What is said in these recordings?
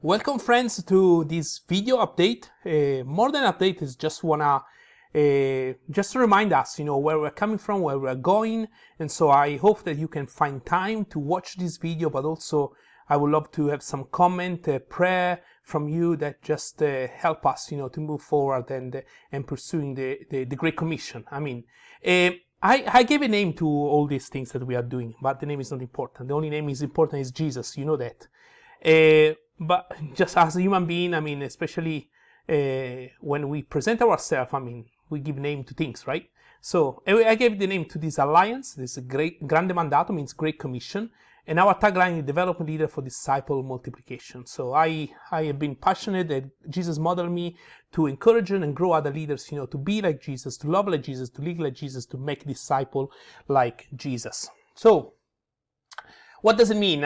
Welcome friends to this video update. More than update is just to remind us, where we're coming from, where we're going. And so I hope that you can find time to watch this video, but also I would love to have some comment, prayer from you that just help us, to move forward and pursuing the Great Commission. I gave a name to all these things that we are doing, but the name is not important. The only name is important is Jesus, you know that. But just as a human being, especially when we present ourselves, we give name to things, right? So I gave the name to this alliance. This Grande Mandato means Great Commission, and our tagline is Development Leader for Disciple Multiplication. So I have been passionate that Jesus modeled me to encourage and grow other leaders, to be like Jesus, to love like Jesus, to live like Jesus, to make disciple like Jesus. So what does it mean?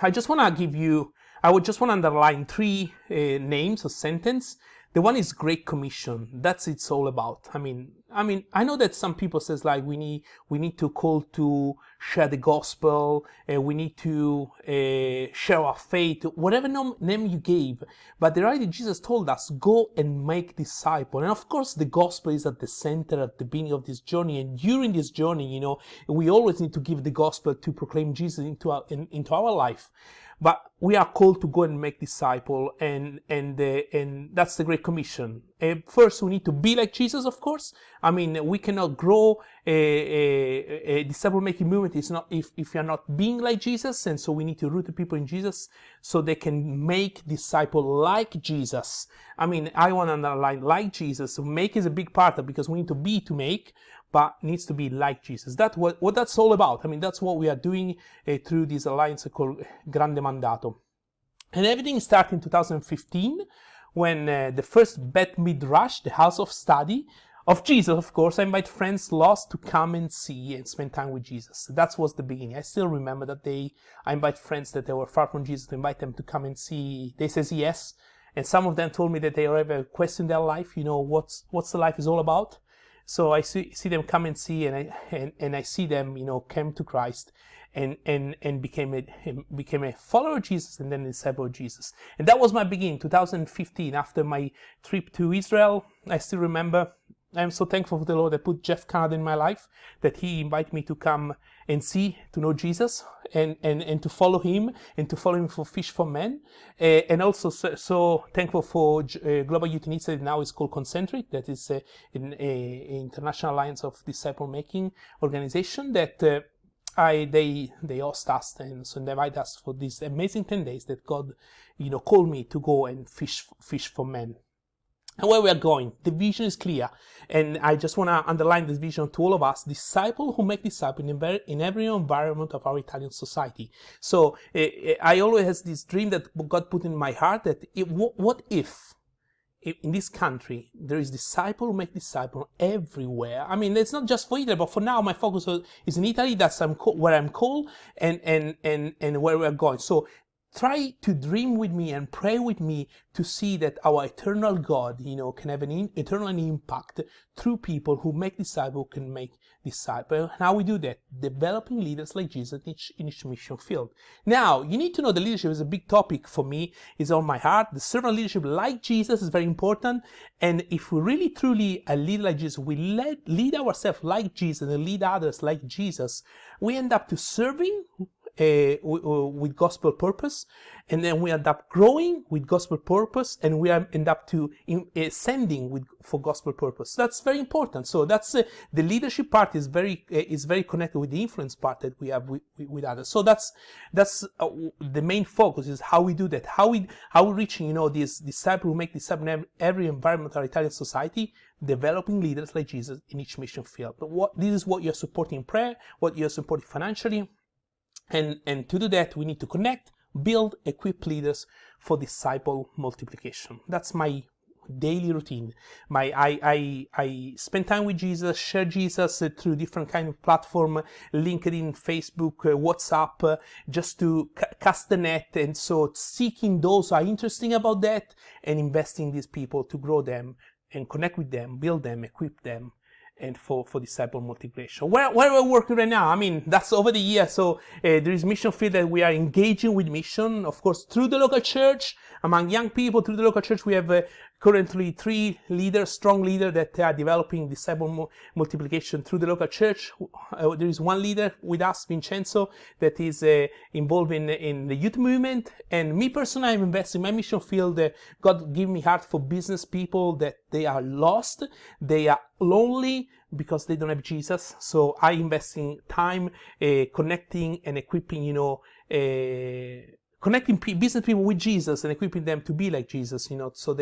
I just want to give you, I would just want to underline three names or sentence. The one is Great Commission. That's it's all about. I know that some people says like we need to call to share the gospel, we need to share our faith, whatever name you gave. But the reality, Jesus told us, go and make disciples. And of course, the gospel is at the center, at the beginning of this journey. And during this journey, we always need to give the gospel to proclaim Jesus into our life. But we are called to go and make disciples, and that's the Great Commission. First, we need to be like Jesus, of course. We cannot grow a disciple-making movement if you're not being like Jesus, and so we need to root the people in Jesus so they can make disciples like Jesus. I want to underline like Jesus. So make is a big part of it because we need to be to make, but needs to be like Jesus. That's what that's all about. That's what we are doing through this alliance called Grande Mandato. And everything started in 2015 when the first Bet Midrash, the house of study of Jesus, of course, I invite friends lost to come and see and spend time with Jesus. That was the beginning. I still remember that day. I invite friends that they were far from Jesus to invite them to come and see. They says yes. And some of them told me that they have a question in their life, what's the life is all about. So I see them come and see, and I see them, came to Christ and became a follower of Jesus and then a disciple of Jesus. And that was my beginning, 2015, after my trip to Israel. I still remember. I'm so thankful for the Lord that put Jeff Canada in my life, that he invited me to come and see, to know Jesus, and to follow him, and to follow him for Fish for Men. And also so thankful for Global Youth Initiative, now it's called Concentric, that is an international alliance of disciple making organization that they host us and so they invite us for these amazing 10 days that God, called me to go and fish for men. And where we are going, the vision is clear, and I just want to underline this vision to all of us: disciples who make disciples in every environment of our Italian society. So I always have this dream that God put in my heart that what if in this country there is disciple who make disciple everywhere. It's not just for Italy, but for now my focus is in Italy. That's where I'm called and where we're going. So try to dream with me and pray with me to see that our eternal God, can have an eternal impact through people who make disciples, can make disciples. How we do that? Developing leaders like Jesus in each mission field. Now, you need to know the leadership is a big topic for me, is on my heart. The servant leadership like Jesus is very important. And if we really, truly a leader like Jesus, we lead ourselves like Jesus and lead others like Jesus, we end up to serving with gospel purpose, and then we end up growing with gospel purpose, and we end up to sending for gospel purpose. That's very important. So that's the leadership part is very connected with the influence part that we have with others. So that's the main focus, is how we do that, how we reaching these disciples who make disciples in every environment of Italian society, developing leaders like Jesus in each mission field. But this is what you're supporting in prayer, what you're supporting financially. And to do that, we need to connect, build, equip leaders for disciple multiplication. That's my daily routine. I spend time with Jesus, share Jesus through different kind of platform, LinkedIn, Facebook, WhatsApp, just to cast the net. And so seeking those who are interesting about that and investing in these people to grow them and connect with them, build them, equip them, and for disciple multiplication. Where we're working right now, I mean, that's over the year. So there is mission field that we are engaging with mission, of course, through the local church, among young people. Through the local church, we have currently 3 leaders, strong leaders, that are developing disciple multiplication through the local church. There is 1 leader with us, Vincenzo, that is involved in the youth movement. And me personally, I'm investing in my mission field. God gave me heart for business people that they are lost, they are lonely because they don't have Jesus. So I invest in time connecting and equipping, connecting business people with Jesus and equipping them to be like Jesus, so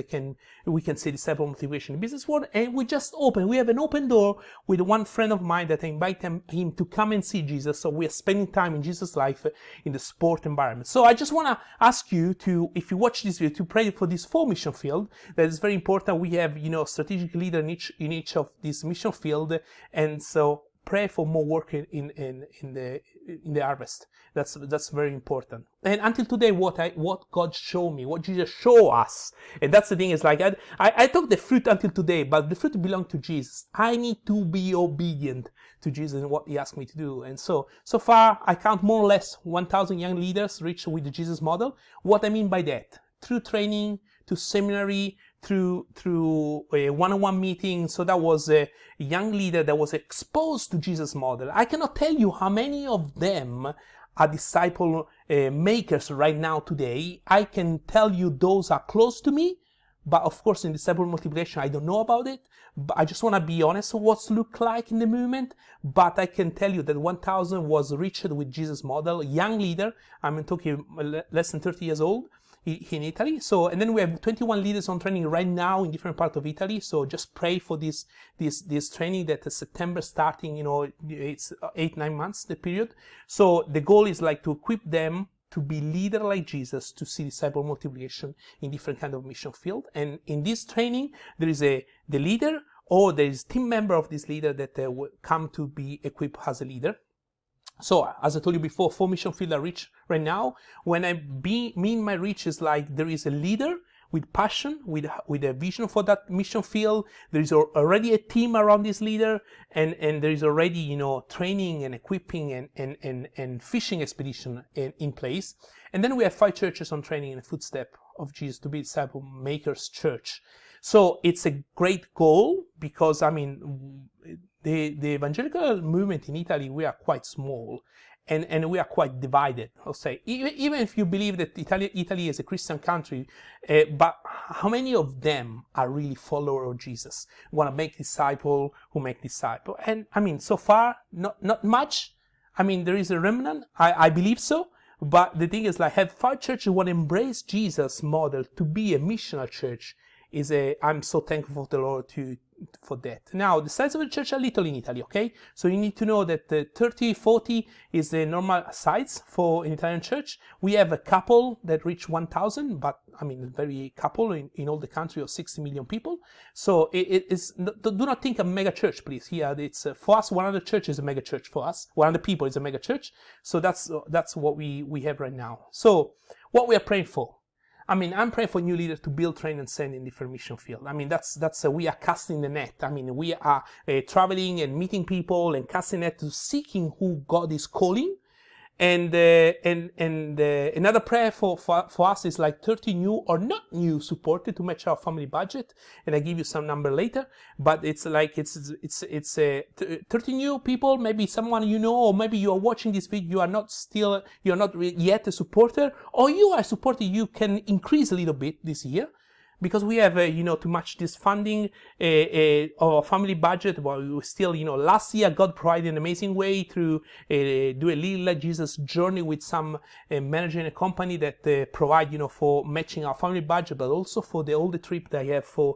we can see disciple motivation in the business world. And we have an open door with one friend of mine that I invite him to come and see Jesus. So we are spending time in Jesus' life in the sport environment. So I just want to ask you to, if you watch this video, to pray for this 4 mission field. That is very important. We have, strategic leader in each of these mission field. And so pray for more work in the harvest. That's very important. And until today, what God showed me, what Jesus showed us, and that's the thing, is like I took the fruit until today, but the fruit belonged to Jesus. I need to be obedient to Jesus and what He asked me to do. And so far, I count more or less 1,000 young leaders reached with the Jesus model. What I mean by that, through training, to seminary, through a one-on-one meeting. So that was a young leader that was exposed to Jesus model. I cannot tell you how many of them are disciple makers right now today. I can tell you those are close to me, but of course in disciple multiplication I don't know about it. But I just want to be honest of what's look like in the movement. But I can tell you that 1,000 was reached with Jesus model, young leader. I'm talking less than 30 years old. In Italy. So, and then we have 21 leaders on training right now in different parts of Italy. So just pray for this training that is September starting, it's 8-9 months, the period. So the goal is like to equip them to be leader like Jesus, to see disciple multiplication in different kind of mission field. And in this training, there is the leader, or there is team member of this leader that will come to be equipped as a leader. So, as I told you before, 4 mission field are reached right now. When I mean my reach is like there is a leader with passion, with a vision for that mission field. There is already a team around this leader, and there is already, training and equipping and fishing expedition in place. And then we have 5 churches on training in the footstep of Jesus to be disciple makers church. So it's a great goal because, I mean, the evangelical movement in Italy, we are quite small, and we are quite divided. I'll say, even if you believe that Italy is a Christian country, but how many of them are really followers of Jesus, want to make disciple, who make disciple? And I mean, so far, not much. I mean, there is a remnant. I believe so. But the thing is, like, have 5 churches who want to embrace Jesus' model to be a missional church. I'm so thankful to the Lord for that. Now, the size of the church are little in Italy, okay? So you need to know that 30, 40 is the normal size for an Italian church. We have a couple that reach 1,000, but I mean, very couple in all the country of 60 million people. So it is, do not think a mega church, please. Here, it's for us, 100 church is a mega church for us. 100 people is a mega church. So that's what we have right now. So what we are praying for. I mean, I'm praying for new leaders to build, train, and send in different mission field. I mean, we are casting the net. I mean, we are traveling and meeting people and casting net to seeking who God is calling. And another prayer for us is like 30 new or not new supported to match our family budget. And I give you some number later, but it's like, it's 30 new people, maybe someone you know, or maybe you are watching this video, you're not yet a supporter, or you are a supporter, you can increase a little bit this year. Because we have, to match this funding, our family budget, but we still, last year God provided an amazing way to do a little like Jesus journey with some manager in a company that provide, for matching our family budget, but also for all the trip that I have for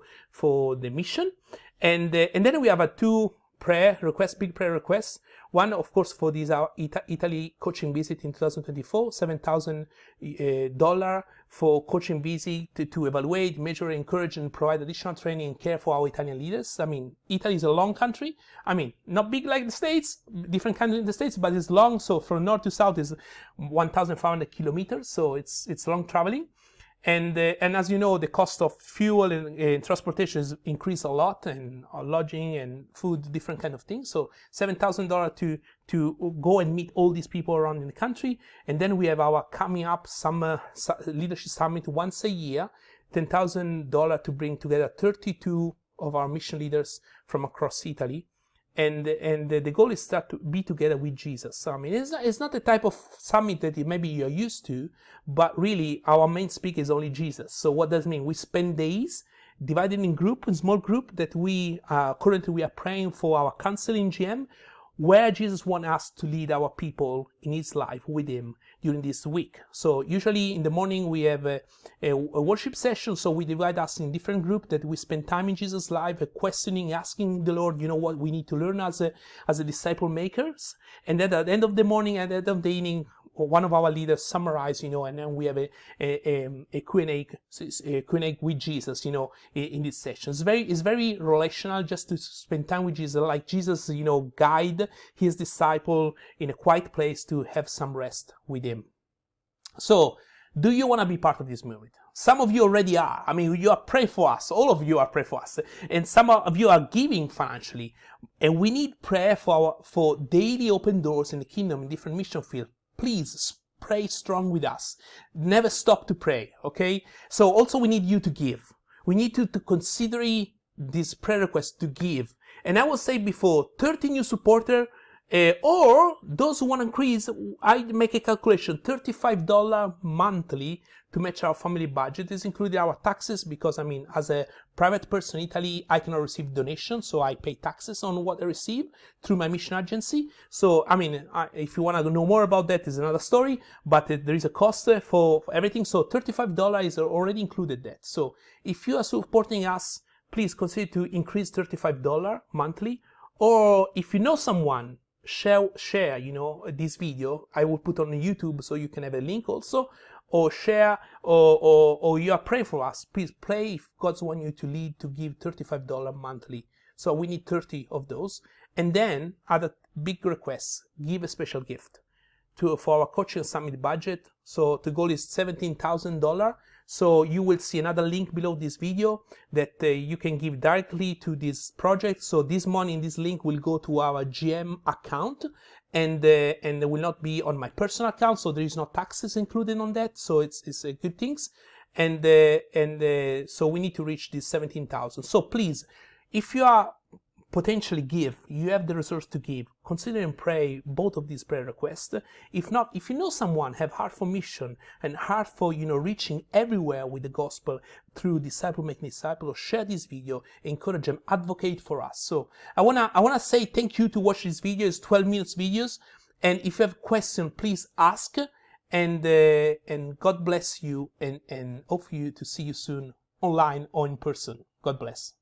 the mission. And then we have 2 big prayer requests. One, of course, for this our Italy coaching visit in 2024, $7,000 for coaching visit to evaluate, measure, encourage, and provide additional training and care for our Italian leaders. I mean, Italy is a long country. I mean, not big like the States, different country in the States, but it's long. So from north to south is 1,500 kilometers. So it's long traveling. And as you know, the cost of fuel and transportation has increased a lot, and lodging and food, different kind of things. So $7,000 to go and meet all these people around in the country. And then we have our coming up summer leadership summit once a year, $10,000 to bring together 32 of our mission leaders from across Italy. And the goal is to be together with Jesus. So, I mean, it's not the type of summit that maybe you're used to, but really our main speaker is only Jesus. So what does it mean? We spend days divided in small group that we currently are praying for our council in GM, where Jesus wants us to lead our people in his life with him during this week. So usually in the morning we have a worship session, so we divide us in different groups that we spend time in Jesus' life, questioning, asking the Lord, what we need to learn as a disciple makers. And then at the end of the morning and at the end of the evening, one of our leaders summarize, and then we have a Q&A with Jesus, in this session. It's very relational, just to spend time with Jesus, like Jesus, guide his disciple in a quiet place to have some rest with him. So, do you want to be part of this movement? Some of you already are. I mean, you are praying for us. All of you are praying for us. And some of you are giving financially. And we need prayer for daily open doors in the kingdom in different mission fields. Please pray strong with us. Never stop to pray, okay? So also we need you to give. We need to consider this prayer request to give. And I will say before, 30 new supporter, or those who want to increase, I make a calculation, $35 monthly to match our family budget. This included our taxes, because I mean, as a private person in Italy, I cannot receive donations, so I pay taxes on what I receive through my mission agency. So, I mean, if you want to know more about that, is another story, but there is a cost for everything. So $35 is already included that. So if you are supporting us, please consider to increase $35 monthly. Or if you know someone, share this video. I will put on YouTube so you can have a link also, or share, or you are praying for us. Please pray if God wants you to lead to give $35 monthly. So we need 30 of those. And then other big requests, give a special gift for our coaching summit budget. So the goal is $17,000. So you will see another link below this video that you can give directly to this project. So this money in this link will go to our GM account, and it will not be on my personal account. So there is no taxes included on that. So it's a good things. And so we need to reach this 17,000. So please, if you are potentially you have the resource to give, consider and pray both of these prayer requests. If not, if you know someone have heart for mission and heart for reaching everywhere with the gospel through disciple making disciple, or share this video, encourage them, advocate for us. So I wanna say thank you to watch this video. It's 12 minutes videos, and if you have a question, please ask, and God bless you, and hope for you to see you soon online or in person. God bless.